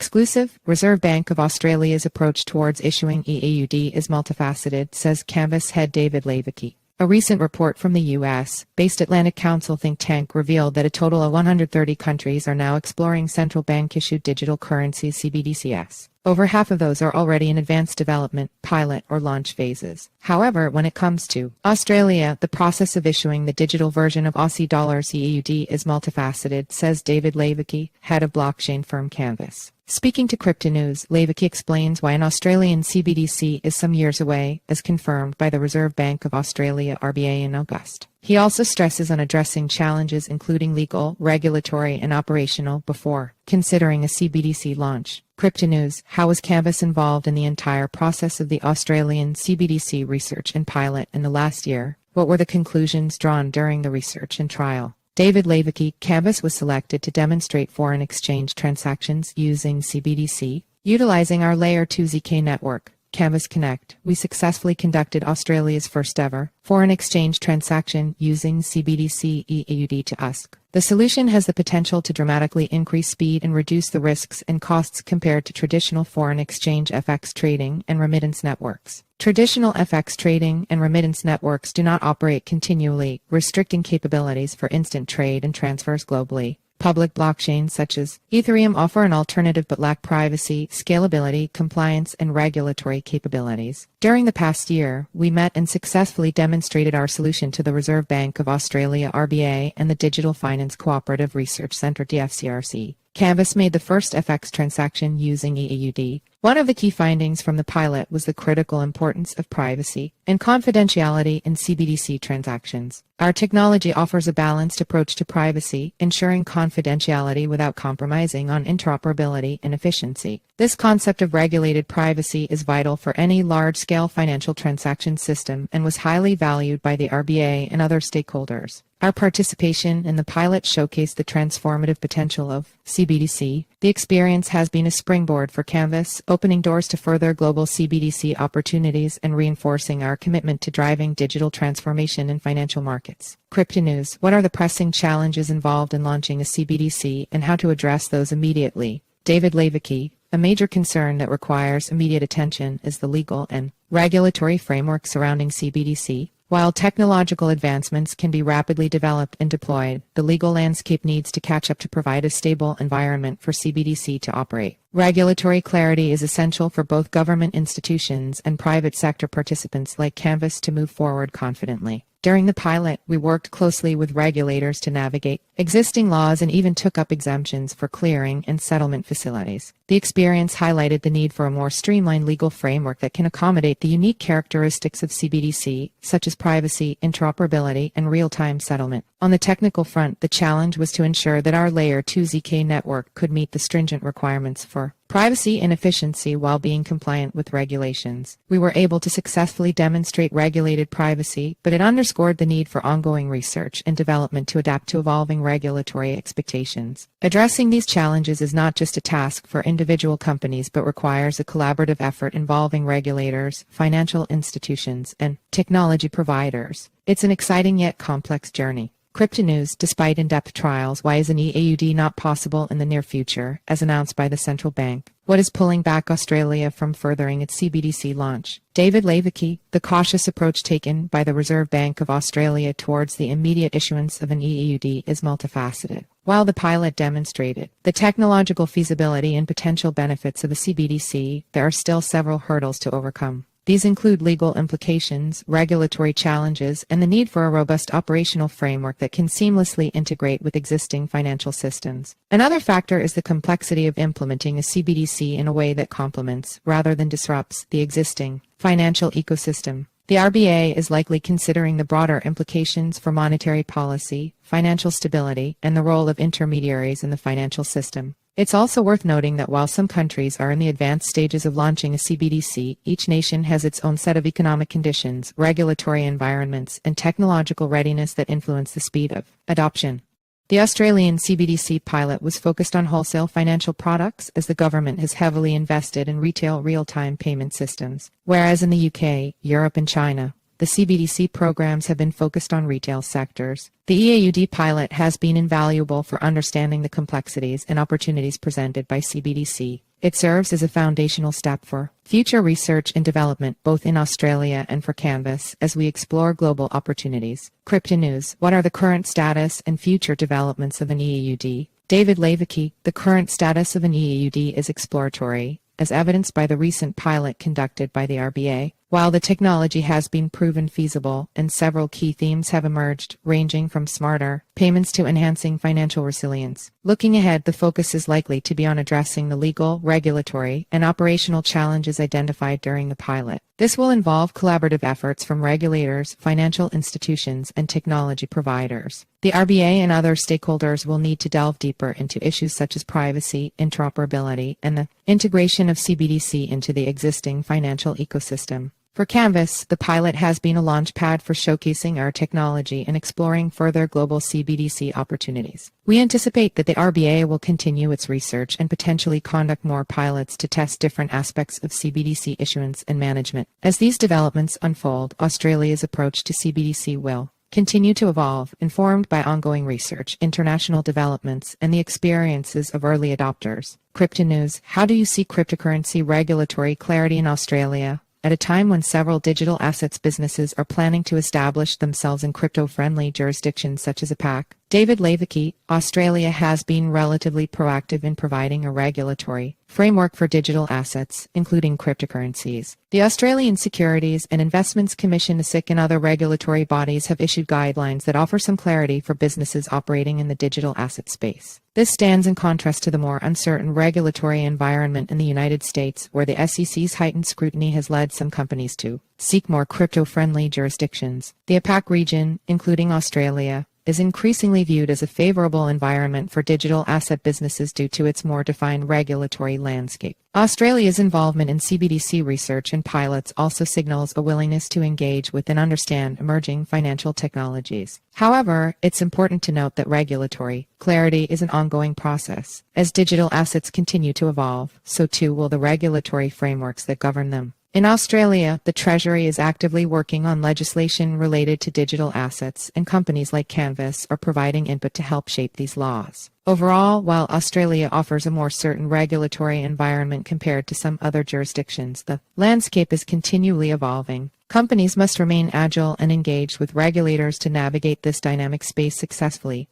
Exclusive, Reserve Bank of Australia's approach towards issuing eAUD is multifaceted, says Canvas head David Lavecky. A recent report from the U.S.-based Atlantic Council think tank revealed that a total of 130 countries are now exploring central bank-issued digital currencies (CBDCs). Over half of those are already in advanced development, pilot, or launch phases. However, when it comes to Australia, the process of issuing the digital version of Aussie dollars eAUD is multifaceted, says David Lavecky, head of blockchain firm Canvas. Speaking to Cryptonews, Lavecky explains why an Australian CBDC is some years away, as confirmed by the Reserve Bank of Australia (RBA) in August. He also stresses on addressing challenges including legal, regulatory, and operational before considering a CBDC launch. Cryptonews, how was Canvas involved in the entire process of the Australian CBDC research and pilot in the last year? What were the conclusions drawn during the research and trial? David Lavecky, Canvas was selected to demonstrate foreign exchange transactions using CBDC. Utilizing our Layer 2 ZK network, Canvas Connect, we successfully conducted Australia's first ever foreign exchange transaction using CBDC eAUD to USC. The solution has the potential to dramatically increase speed and reduce the risks and costs compared to traditional foreign exchange FX trading and remittance networks. Traditional FX trading and remittance networks do not operate continually, restricting capabilities for instant trade and transfers globally. Public blockchains such as Ethereum offer an alternative but lack privacy, scalability, compliance, and regulatory capabilities. During the past year, we met and successfully demonstrated our solution to the Reserve Bank of Australia (RBA) and the Digital Finance Cooperative Research Centre (DFCRC). Canvas made the first FX transaction using eAUD. One of the key findings from the pilot was the critical importance of privacy and confidentiality in CBDC transactions. Our technology offers a balanced approach to privacy, ensuring confidentiality without compromising on interoperability and efficiency. This concept of regulated privacy is vital for any large-scale financial transaction system and was highly valued by the RBA and other stakeholders. Our participation in the pilot showcased the transformative potential of CBDC. The experience has been a springboard for Canvas, opening doors to further global CBDC opportunities and reinforcing our commitment to driving digital transformation in financial markets. Cryptonews, what are the pressing challenges involved in launching a CBDC and how to address those immediately? David Lavecky, a major concern that requires immediate attention is the legal and regulatory framework surrounding CBDC. While technological advancements can be rapidly developed and deployed, the legal landscape needs to catch up to provide a stable environment for CBDC to operate. Regulatory clarity is essential for both government institutions and private sector participants like Canvas to move forward confidently. During the pilot, we worked closely with regulators to navigate existing laws and even took up exemptions for clearing and settlement facilities. The experience highlighted the need for a more streamlined legal framework that can accommodate the unique characteristics of CBDC, such as privacy, interoperability, and real-time settlement. On the technical front, the challenge was to ensure that our Layer 2 ZK network could meet the stringent requirements for privacy and efficiency while being compliant with regulations. We were able to successfully demonstrate regulated privacy, but it underscored the need for ongoing research and development to adapt to evolving regulatory expectations. Addressing these challenges is not just a task for individual companies but requires a collaborative effort involving regulators, financial institutions, and technology providers. It's an exciting yet complex journey. Cryptonews, despite in-depth trials, why is an eAUD not possible in the near future, as announced by the central bank? What is pulling back Australia from furthering its CBDC launch? David Lavecky, the cautious approach taken by the Reserve Bank of Australia towards the immediate issuance of an eAUD is multifaceted. While the pilot demonstrated the technological feasibility and potential benefits of a CBDC, there are still several hurdles to overcome. These include legal implications, regulatory challenges, and the need for a robust operational framework that can seamlessly integrate with existing financial systems. Another factor is the complexity of implementing a CBDC in a way that complements, rather than disrupts, the existing financial ecosystem. The RBA is likely considering the broader implications for monetary policy, financial stability, and the role of intermediaries in the financial system. It's also worth noting that while some countries are in the advanced stages of launching a CBDC, each nation has its own set of economic conditions, regulatory environments, and technological readiness that influence the speed of adoption. The Australian CBDC pilot was focused on wholesale financial products, as the government has heavily invested in retail real-time payment systems, whereas in the UK, Europe, and China, the CBDC programs have been focused on retail sectors. The eAUD pilot has been invaluable for understanding the complexities and opportunities presented by CBDC. It serves as a foundational step for future research and development both in Australia and for Canvas as we explore global opportunities. Cryptonews: what are the current status and future developments of an eAUD? David Lavecky: the current status of an eAUD is exploratory, as evidenced by the recent pilot conducted by the RBA. While the technology has been proven feasible and several key themes have emerged, ranging from smarter payments to enhancing financial resilience. Looking ahead, the focus is likely to be on addressing the legal, regulatory, and operational challenges identified during the pilot. This will involve collaborative efforts from regulators, financial institutions, and technology providers. The RBA and other stakeholders will need to delve deeper into issues such as privacy, interoperability, and the integration of CBDC into the existing financial ecosystem. For Canvas, the pilot has been a launchpad for showcasing our technology and exploring further global CBDC opportunities. We anticipate that the RBA will continue its research and potentially conduct more pilots to test different aspects of CBDC issuance and management. As these developments unfold, Australia's approach to CBDC will continue to evolve, informed by ongoing research, international developments, and the experiences of early adopters. Cryptonews: how do you see cryptocurrency regulatory clarity in Australia? At a time when several digital assets businesses are planning to establish themselves in crypto-friendly jurisdictions such as APAC, David Lavecky: Australia has been relatively proactive in providing a regulatory framework for digital assets, including cryptocurrencies. The Australian Securities and Investments Commission (ASIC) and other regulatory bodies have issued guidelines that offer some clarity for businesses operating in the digital asset space. This stands in contrast to the more uncertain regulatory environment in the United States, where the SEC's heightened scrutiny has led some companies to seek more crypto-friendly jurisdictions. The APAC region, including Australia, is increasingly viewed as a favorable environment for digital asset businesses due to its more defined regulatory landscape. Australia's involvement in CBDC research and pilots also signals a willingness to engage with and understand emerging financial technologies. However, it's important to note that regulatory clarity is an ongoing process. As digital assets continue to evolve, so too will the regulatory frameworks that govern them. In Australia, the Treasury is actively working on legislation related to digital assets, and companies like Canvas are providing input to help shape these laws. Overall, while Australia offers a more certain regulatory environment compared to some other jurisdictions, the landscape is continually evolving. Companies must remain agile and engaged with regulators to navigate this dynamic space successfully.